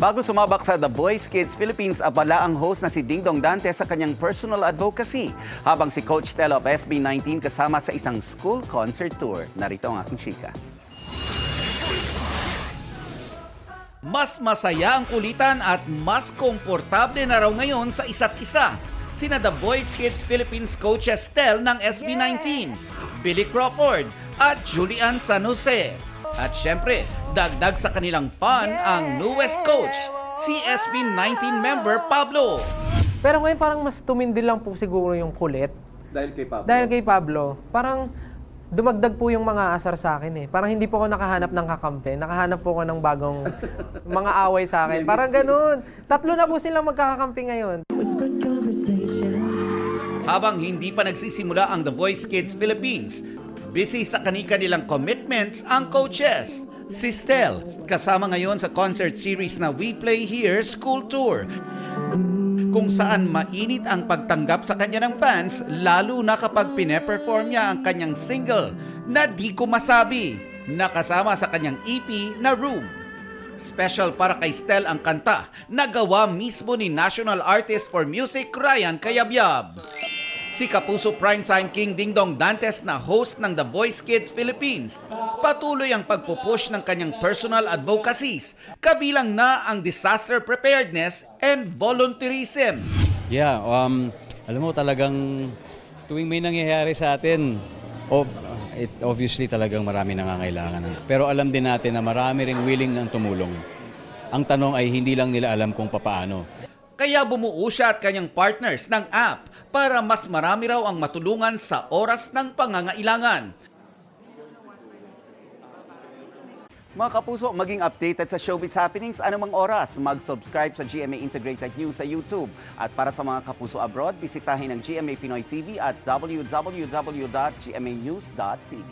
Bago sumabak sa The Voice Kids Philippines, abala ang host na si Dingdong Dante sa kanyang personal advocacy. Habang si Coach Tel of SB19 kasama sa isang school concert tour. Narito ang aking chika. Mas masaya ang kulitan at mas komportable na raw ngayon sa isa't isa. Sina The Voice Kids Philippines coaches Tel ng SB19, Billy Crawford at Julian San Jose. At syempre, dagdag sa kanilang fun ang newest coach, si SB19 member Pablo. Pero ngayon parang mas tumindil lang po siguro yung kulit. Dahil kay Pablo? Dahil kay Pablo. Parang dumagdag po yung mga asar sa akin eh. Parang hindi po ako nakahanap ng kakampi. Nakahanap po ako ng bagong mga away sa akin. Parang ganun. Tatlo na po silang magkakakampi ngayon. Habang hindi pa nagsisimula ang The Voice Kids Philippines, busy sa kani-kanilang commitments ang coaches. Si Stel, kasama ngayon sa concert series na We Play Here School Tour, kung saan mainit ang pagtanggap sa kanya ng fans, lalo na kapag pine-perform niya ang kanyang single na Di Ko Masabi, na kasama sa kanyang EP na Room. Special para kay Stel ang kanta na gawa mismo ni National Artist for Music Ryan Cayabyab. Si Kapuso Primetime King Dingdong Dantes na host ng The Voice Kids Philippines, patuloy ang pagpupush ng kanyang personal advocacies, kabilang na ang disaster preparedness and volunteerism. Yeah, alam mo talagang tuwing may nangyayari sa atin, obviously talagang marami nangangailangan. Pero alam din natin na marami ring willing ang tumulong. Ang tanong ay hindi lang nila alam kung papaano. Kaya bumuo siya at kanyang partners ng app para mas marami raw ang matulungan sa oras ng pangangailangan. Mga kapuso, maging updated sa showbiz happenings anumang oras. Mag-subscribe sa GMA Integrated News sa YouTube. At para sa mga kapuso abroad, bisitahin ang GMA Pinoy TV at www.gmanews.tv.